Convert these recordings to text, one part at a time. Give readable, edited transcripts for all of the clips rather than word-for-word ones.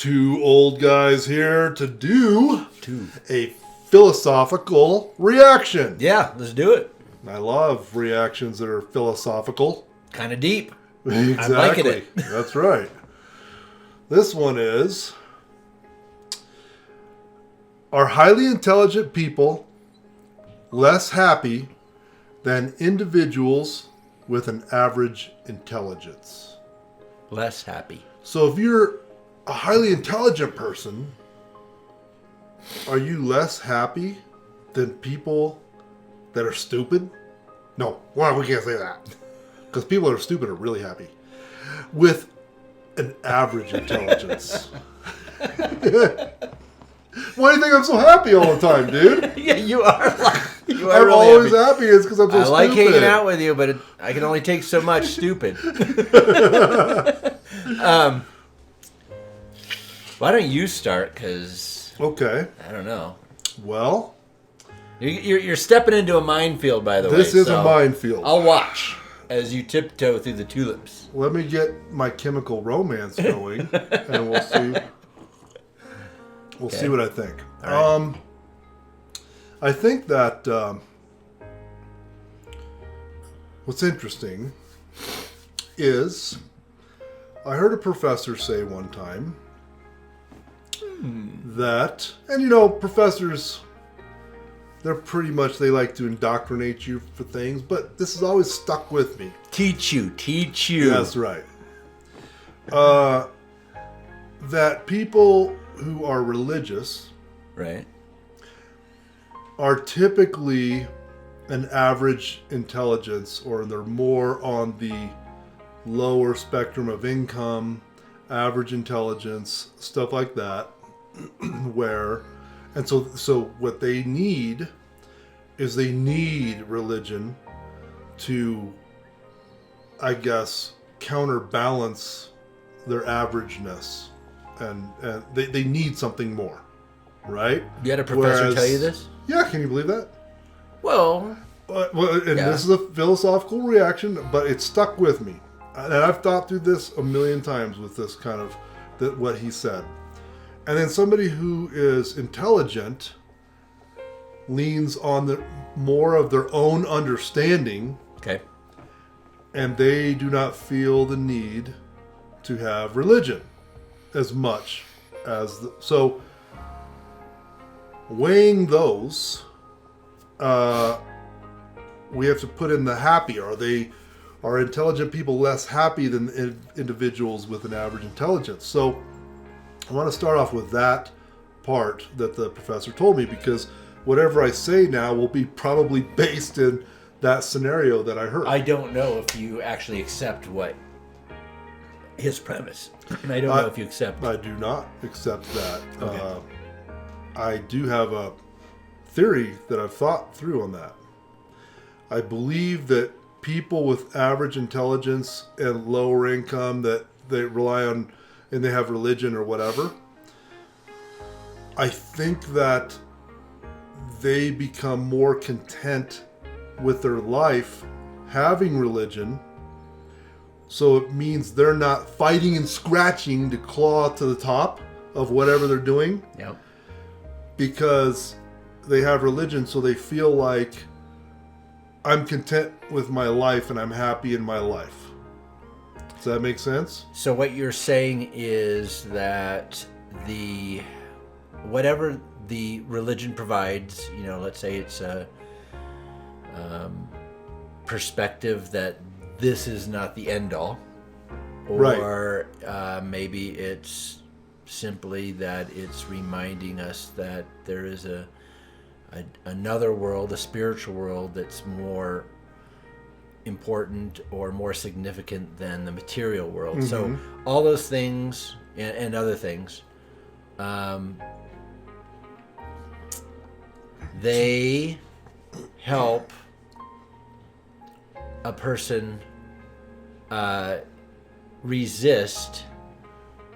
Two old guys here to do a philosophical reaction. Yeah, let's do it. I love reactions that are philosophical. Kind of deep. Exactly. I'm liking it. That's right. This one is: are highly intelligent people less happy than individuals with an average intelligence? Less happy. So if you're a highly intelligent person, are you less happy than people that are stupid? No, well, we can't say that. Because people that are stupid are really happy. With an average intelligence. Why do you think I'm so happy all the time, dude? Yeah, you are. You are I'm really always happy. happy. It's because I'm so I like stupid. hanging out with you, but I can only take so much stupid. Why don't you start? Because Okay. I don't know. Well, You're stepping into a minefield, by the way. this is so a minefield. I'll watch as you tiptoe through the tulips. Let me get my chemical romance going, and we'll see. We'll see what I think. All right. I think that what's interesting is I heard a professor say one time that, and you know, professors, they're pretty much, they like to indoctrinate you for things, but this has always stuck with me. Teach you. That's right. That people who are religious Right. are typically an average intelligence, or they're more on the lower spectrum of income, average intelligence, stuff like that. So what they need is they need religion to, I guess, counterbalance their averageness, and they need something more, right? You had a professor tell you this? Yeah, can you believe that? Well, This is a philosophical reaction, but it stuck with me, and I've thought through this a million times with this kind of what he said. And then somebody who is intelligent leans on the more of their own understanding, okay. and they do not feel the need to have religion as much as so weighing those, we have to put in the happy. Are intelligent people less happy than individuals with an average intelligence? So I want to start off with that part that the professor told me, because whatever I say now will be probably based in that scenario that I heard. I don't know if you actually accept what his premise. And I don't know if you accept. I do not accept that. Okay. I do have a theory that I've thought through on that. I believe that people with average intelligence and lower income, that they rely on and they have religion or whatever, I think that they become more content with their life having religion. So it means they're not fighting and scratching to claw to the top of whatever they're doing. Yep. Because they have religion, so they feel like I'm content with my life and I'm happy in my life. Does that make sense? So what you're saying is that whatever the religion provides, you know, let's say it's a perspective that this is not the end all, or maybe it's simply that it's reminding us that there is another world, a spiritual world, that's more important or more significant than the material world. Mm-hmm. So all those things and other things, they help a person resist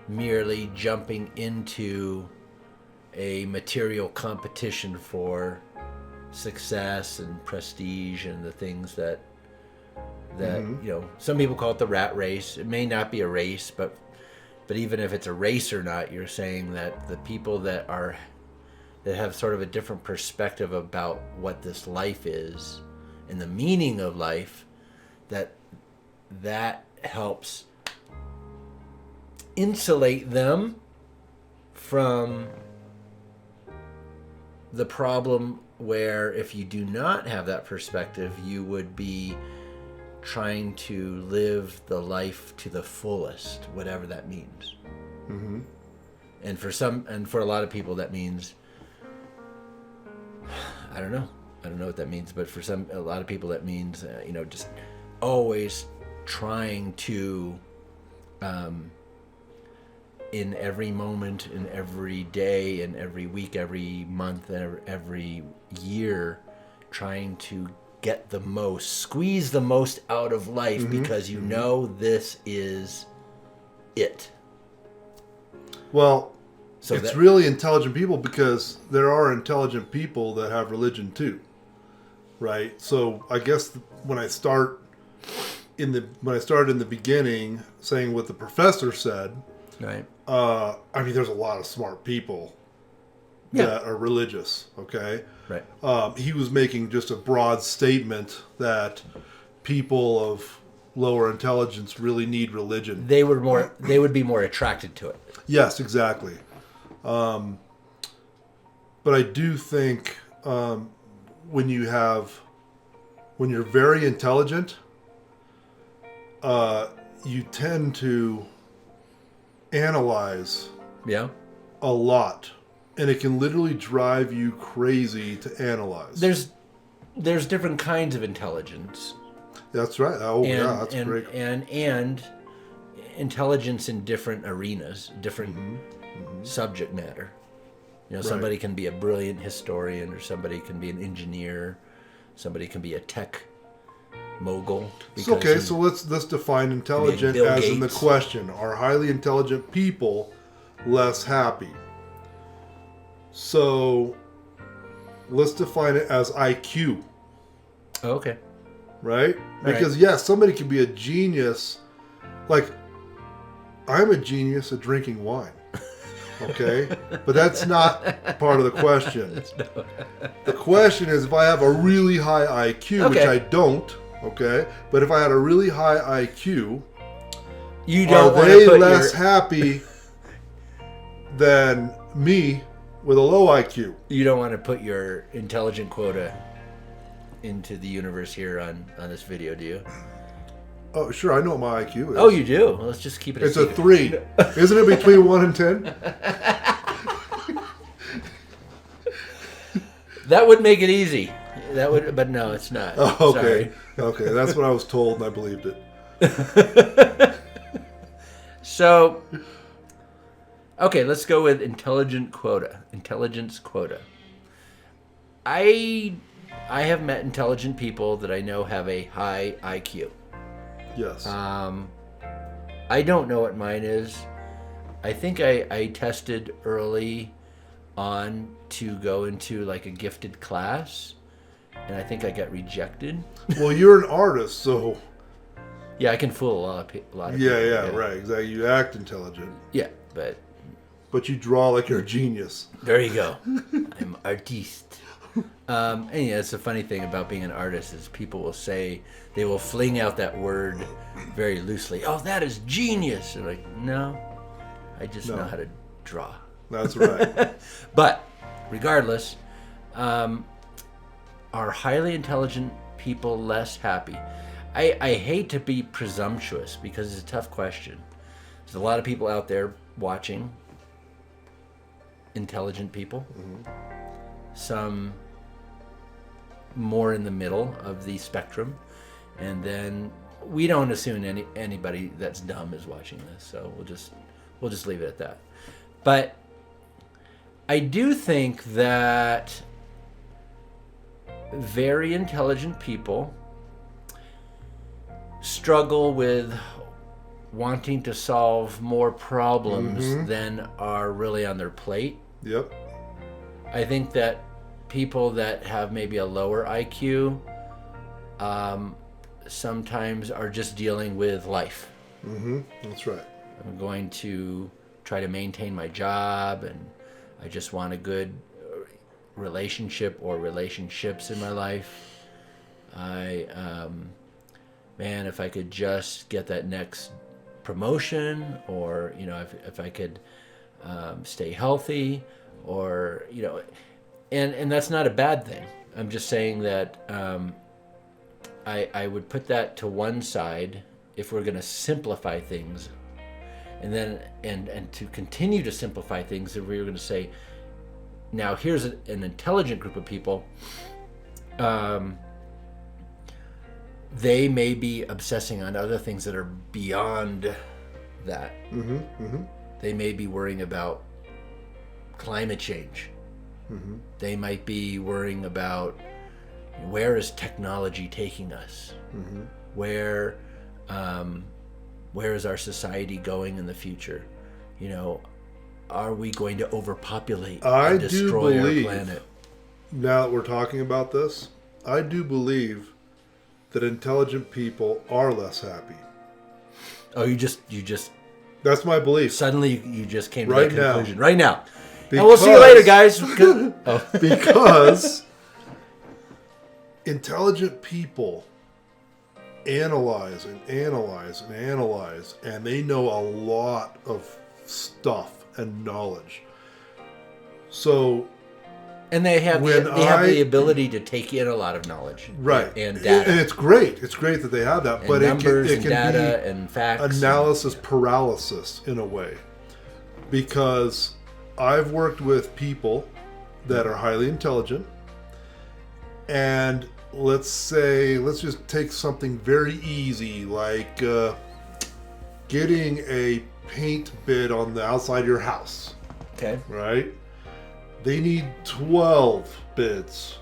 merely jumping into a material competition for success and prestige and the things that you know, some people call it the rat race. It may not be a race, but But even if it's a race or not, you're saying that the people that have sort of a different perspective about what this life is and the meaning of life, that helps insulate them from the problem where if you do not have that perspective, you would be trying to live the life to the fullest, whatever that means. Mm-hmm. And for a lot of people, that means, I don't know what that means, but for a lot of people, that means, just always trying to, in every moment, in every day, in every week, every month, every year, trying to squeeze the most out of life, mm-hmm. because you know this is it. Well, so it's really intelligent people, because there are intelligent people that have religion too, right? So I guess when I started in the beginning saying what the professor said, right? There's a lot of smart people that are religious. Okay, right. He was making just a broad statement that people of lower intelligence really need religion. They would be more attracted to it. Yes, exactly. But I do think when you're very intelligent, you tend to analyze a lot, and it can literally drive you crazy to analyze. There's different kinds of intelligence. That's right. That's great. And intelligence in different arenas, different subject matter. Somebody can be a brilliant historian, or somebody can be an engineer, somebody can be a tech mogul. So let's define intelligent as in the question: are highly intelligent people less happy? So let's define it as IQ. Oh, okay. Right? Because yes, somebody can be a genius. Like, I'm a genius at drinking wine. Okay? But that's not part of the question. No. The question is, if I have a really high IQ, which I don't, okay? But if I had a really high IQ, are they less happy than me with a low IQ? You don't want to put your intelligent quota into the universe here on this video, do you? Oh, sure. I know what my IQ is. Oh, you do? Well, let's just keep it It's a 3. Isn't it between 1 and 10? That would make it easy. But no, it's not. Oh, okay. Sorry. Okay, that's what I was told, and I believed it. So, okay, let's go with intelligence quota. I have met intelligent people that I know have a high IQ. Yes. I don't know what mine is. I think I tested early on to go into like a gifted class, and I think I got rejected. Well, you're an artist, so yeah, I can fool a lot of people. Yeah, right, exactly. You act intelligent. Yeah, but you draw like you're a genius. There you go. I'm artiste. And it's the funny thing about being an artist is people will say, they will fling out that word very loosely. Oh, that is genius. And like, no, I just know how to draw. That's right. But regardless, are highly intelligent people less happy? I hate to be presumptuous because it's a tough question. There's a lot of people out there watching, intelligent people. Mm-hmm. Some more in the middle of the spectrum, and then we don't assume anybody that's dumb is watching this, so we'll just leave it at that. But I do think that very intelligent people struggle with wanting to solve more problems than are really on their plate. Yep. I think that people that have maybe a lower IQ sometimes are just dealing with life. That's right. I'm going to try to maintain my job, and I just want a good relationship or relationships in my life. Man, if I could just get that next promotion, or if I could stay healthy, or and that's not a bad thing. I'm just saying that I would put that to one side if we're going to simplify things, and then and to continue to simplify things, if we were going to say, now here's an intelligent group of people. They may be obsessing on other things that are beyond that. Mm-hmm. Mm-hmm. They may be worrying about climate change. Mm-hmm. They might be worrying about where is technology taking us? Mm-hmm. Where is our society going in the future? Are we going to overpopulate and destroy our planet? Now that we're talking about this, I do believe that intelligent people are less happy. Oh, you just That's my belief. suddenly you just came to Right that now. conclusion right now. Because, And we'll see you later, guys. Because intelligent people analyze and analyze and analyze, and they know a lot of stuff and knowledge. So, And they have When the ability to take in a lot of knowledge, right, and data, and it's great. It's great that they have that, and but numbers, it and can data, be and facts, analysis paralysis in a way, because I've worked with people that are highly intelligent, and let's just take something very easy like getting a paint bid on the outside of your house. Okay. Right? They need 12 bids.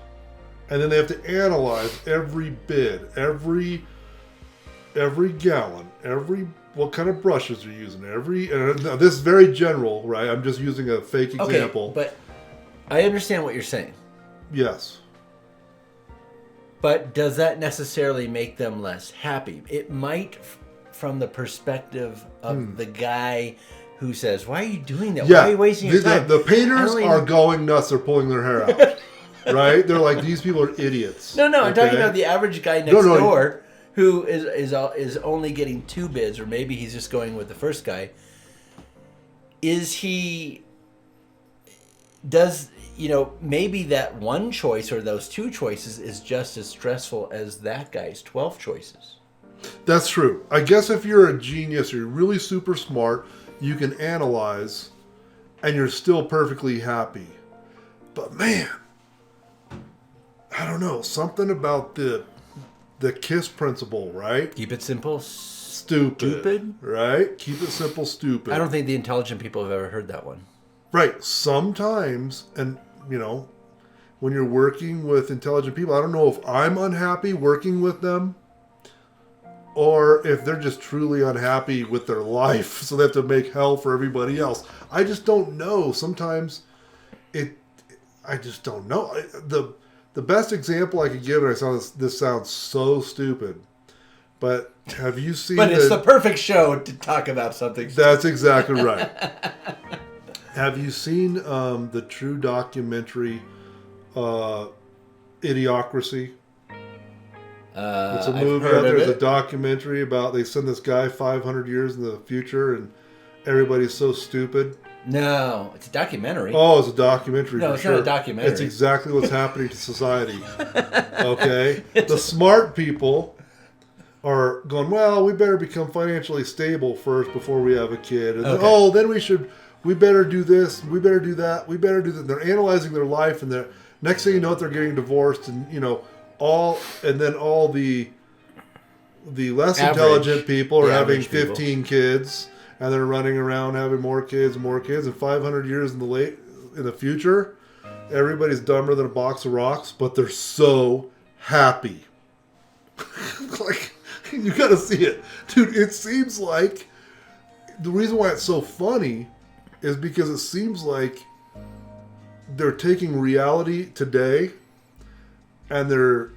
And then they have to analyze every bid, every gallon, what kind of brushes they're using, now this is very general, right? I'm just using a fake example. Okay, but I understand what you're saying. Yes. But does that necessarily make them less happy? It might, from the perspective of the guy who says, "Why are you doing that? Yeah. Why are you wasting your time?" The painters are going nuts. They're pulling their hair out. Right? They're like, these people are idiots. No, I'm Okay? talking about the average guy next door who is only getting 2 bids, or maybe he's just going with the first guy. Maybe that one choice or those 2 choices is just as stressful as that guy's 12 choices. That's true. I guess if you're a genius or you're really super smart, you can analyze and you're still perfectly happy. But man, I don't know, something about the KISS principle, right? Keep it simple, Stupid. Right? Keep it simple, stupid. I don't think the intelligent people have ever heard that one. Right. Sometimes, and when you're working with intelligent people, I don't know if I'm unhappy working with them or if they're just truly unhappy with their life, so they have to make hell for everybody else. I just don't know. Sometimes I just don't know. The best example I could give, and this sounds so stupid, but have you seen? But it's the perfect show to talk about something. That's exactly right. Have you seen the true documentary, Idiocracy? It's a movie. There's a documentary about they send this guy 500 years in the future, and everybody's so stupid. No, it's a documentary. Oh, it's a documentary. No, for it's sure. not a documentary. It's exactly what's happening to society. Okay, the smart people are going, well, we better become financially stable first before we have a kid, and then we better do this, we better do that, we better do that. They're analyzing their life, and next thing you know, they're getting divorced, and all the less intelligent people are having 15 kids, and they're running around having more kids and more kids. And 500 years in the future, everybody's dumber than a box of rocks, but they're so happy. Like, you gotta see it, dude. It seems like the reason why it's so funny is because it seems like they're taking reality today and they're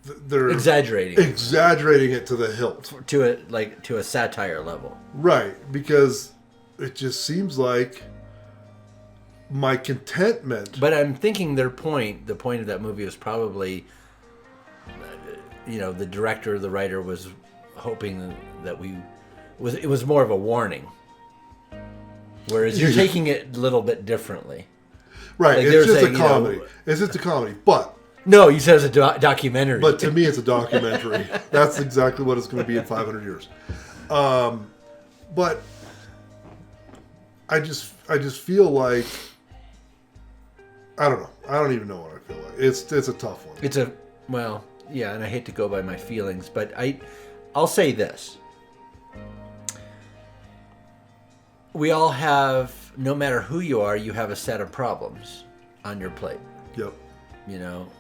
they're exaggerating it to the hilt, to a satire level. Right, because it just seems like my contentment. But I'm thinking the point of that movie was probably, the director, the writer was hoping that it was more of a warning. Whereas you're taking it a little bit differently. Right, like it's just a comedy. It's just a comedy, but... No, you said it's a documentary. But to me, it's a documentary. That's exactly what it's going to be in 500 years. But I just feel like... I don't know. I don't even know what I feel like. It's a tough one. And I hate to go by my feelings, but I'll say this. We all have, no matter who you are, you have a set of problems on your plate. Yep.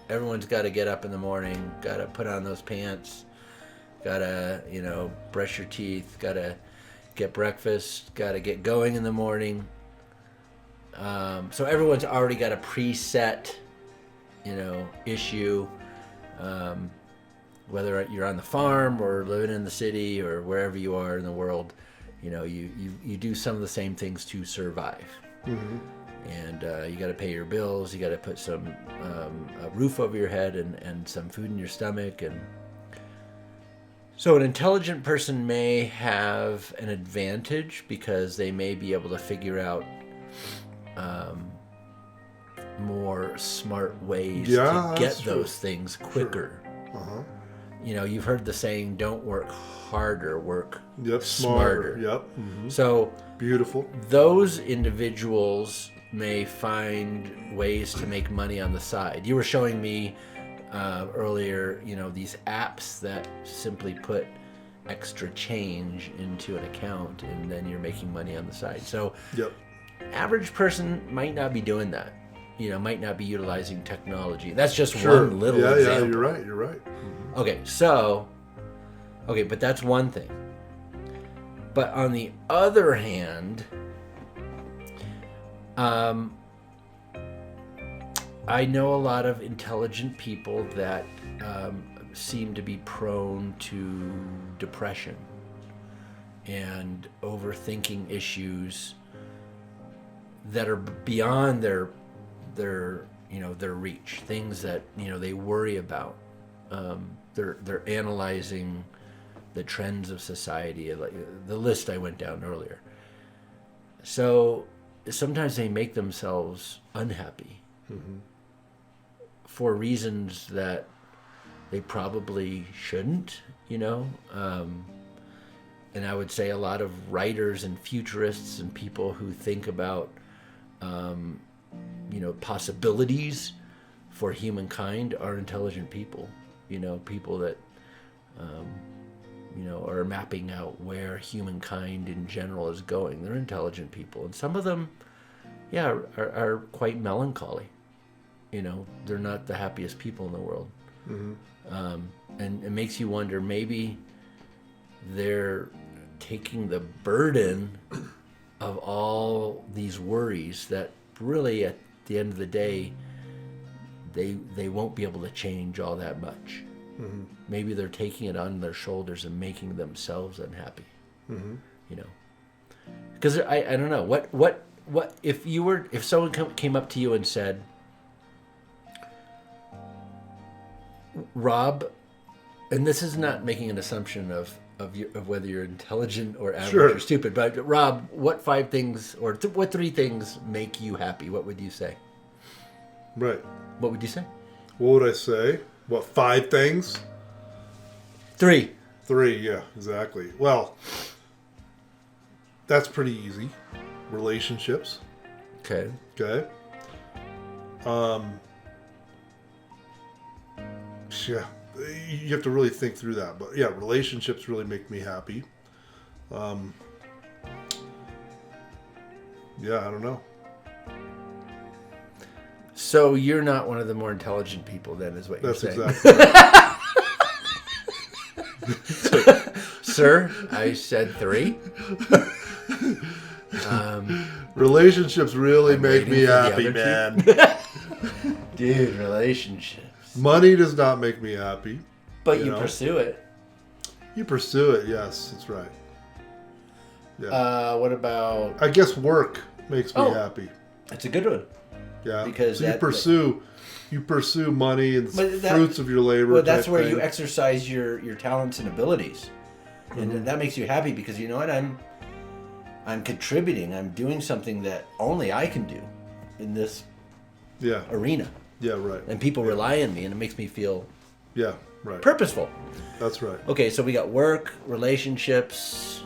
Everyone's got to get up in the morning, got to put on those pants, got to, brush your teeth, got to get breakfast, got to get going in the morning. So everyone's already got a preset, issue, whether you're on the farm or living in the city or wherever you are in the world. You do some of the same things to survive. Mm-hmm. And you got to pay your bills. You got to put some a roof over your head and some food in your stomach. And so an intelligent person may have an advantage because they may be able to figure out more smart ways to get those things quicker. Sure. Uh-huh. You've heard the saying, don't work harder, work smarter. Yep. Mm-hmm. So beautiful. Those individuals may find ways to make money on the side. You were showing me earlier, these apps that simply put extra change into an account and then you're making money on the side. So average person might not be doing that. Might not be utilizing technology. That's just one little example. Yeah, you're right. Mm-hmm. Okay, but that's one thing. But on the other hand, I know a lot of intelligent people that seem to be prone to depression and overthinking issues that are beyond their reach, things that they worry about. They're analyzing the trends of society, like the list I went down earlier. So sometimes they make themselves unhappy for reasons that they probably shouldn't, and I would say a lot of writers and futurists and people who think about possibilities for humankind are intelligent people. People that are mapping out where humankind in general is going. They're intelligent people, and some of them are quite melancholy. They're not the happiest people in the world. Mm-hmm. And it makes you wonder, maybe they're taking the burden of all these worries that really at the end of the day they won't be able to change all that much. Mm-hmm. Maybe they're taking it on their shoulders and making themselves unhappy. Mm-hmm. Because I don't know what if someone came up to you and said, Rob, and this is not making an assumption of whether you're intelligent or average or stupid, but Rob, what 5 things or what 3 things make you happy? What would you say? Right. What would you say? What would I say? What, 5 things? 3. 3, yeah, exactly. Well, that's pretty easy. Relationships. Okay. Yeah, you have to really think through that. But yeah, relationships really make me happy. Yeah, I don't know. So you're not one of the more intelligent people, then, is what you're saying. That's exactly right. Sir, I said 3. Relationships really make me happy, man. Dude, relationships. Money does not make me happy. But you pursue it. You pursue it, yes, that's right. Yeah. What about... I guess work makes me happy. That's a good one. Yeah. Because so you pursue money and fruits of your labor. Well, that's where you exercise your talents and abilities. And that makes you happy because you know what? I'm contributing. I'm doing something that only I can do in this arena. Yeah, right. And people rely on me, and it makes me feel right. purposeful. That's right. Okay, so we got work, relationships.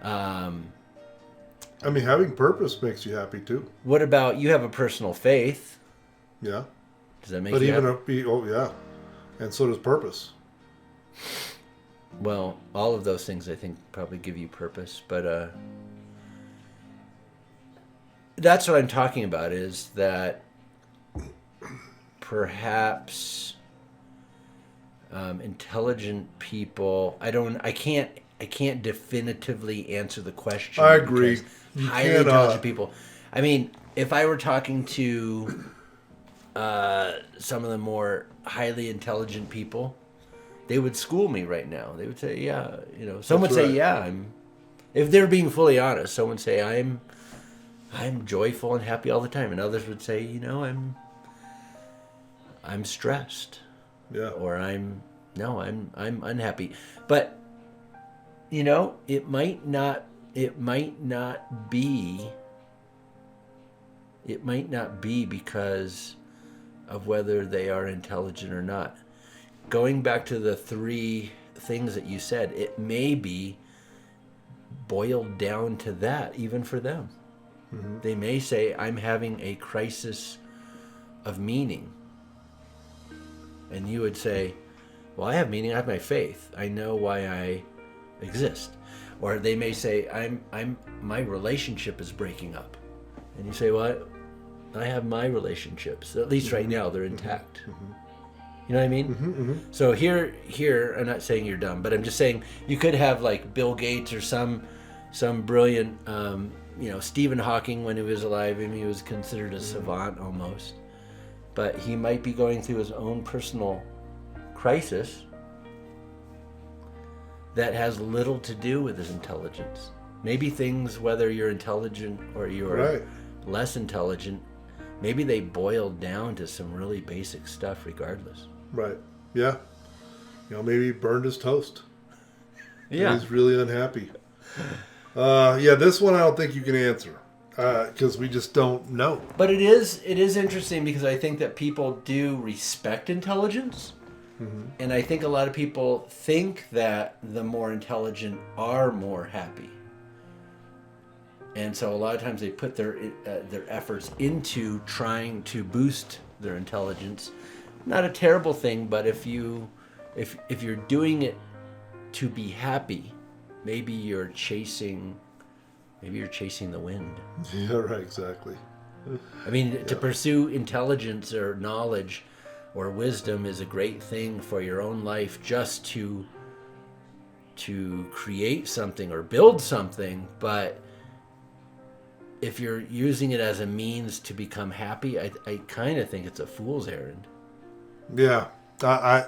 I mean, having purpose makes you happy too. What about you have a personal faith? Yeah. Does that make you happy? And so does purpose. Well, all of those things I think probably give you purpose, but that's what I'm talking about is that perhaps intelligent people, I can't definitively answer the question. I agree. Highly intelligent people. I mean, if I were talking to some of the more highly intelligent people, they would school me right now. They would say, some would say, if they're being fully honest, some would say, I'm joyful and happy all the time. And others would say, I'm stressed. Yeah. Or I'm unhappy. But, it might not be because of whether they are intelligent or not. Going back to the 3 things that you said, it may be boiled down to that even for them. Mm-hmm. They may say, I'm having a crisis of meaning. And you would say, well, I have meaning, I have my faith. I know why I exist. Or they may say, my relationship is breaking up. And you say, well, I have my relationships. At least right now, they're intact. Mm-hmm. You know what I mean? Mm-hmm, mm-hmm. So here, I'm not saying you're dumb, but I'm just saying you could have like Bill Gates or some brilliant, Stephen Hawking when he was alive. I mean, he was considered a savant almost. But he might be going through his own personal crisis that has little to do with his intelligence. Maybe things, whether you're intelligent or you're less intelligent, maybe they boil down to some really basic stuff regardless. Right. Yeah. Maybe he burned his toast. Yeah. And he's really unhappy. This one I don't think you can answer because we just don't know. But it is interesting because I think that people do respect intelligence. Mm-hmm. And I think a lot of people think that the more intelligent are more happy. And so a lot of times they put their efforts into trying to boost their intelligence. Not a terrible thing, but if you're doing it to be happy, maybe you're chasing the wind. Yeah, right, exactly. I mean, to pursue intelligence or knowledge or wisdom is a great thing for your own life, just to create something or build something, but if you're using it as a means to become happy, I kind of think it's a fool's errand. Yeah, I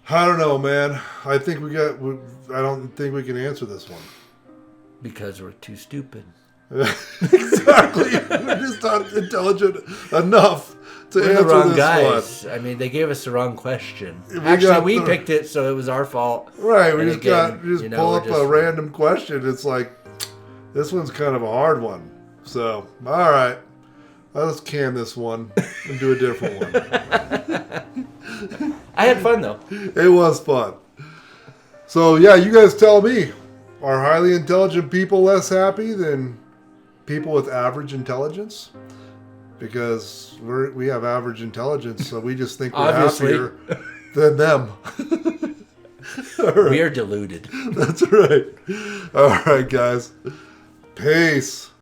don't know, man. I don't think we can answer this one because we're too stupid. Exactly. We're just not intelligent enough to we're answer the wrong this guys. one. I mean, they gave us the wrong question. We picked it, so it was our fault. Right. We just pull up a random question. It's like, this one's kind of a hard one. So, all right. Let's can this one and do a different one. I had fun, though. It was fun. So, yeah, you guys tell me. Are highly intelligent people less happy than people with average intelligence? Because we have average intelligence, so we just think we're happier than them. Right. We are deluded. That's right. All right, guys. Peace.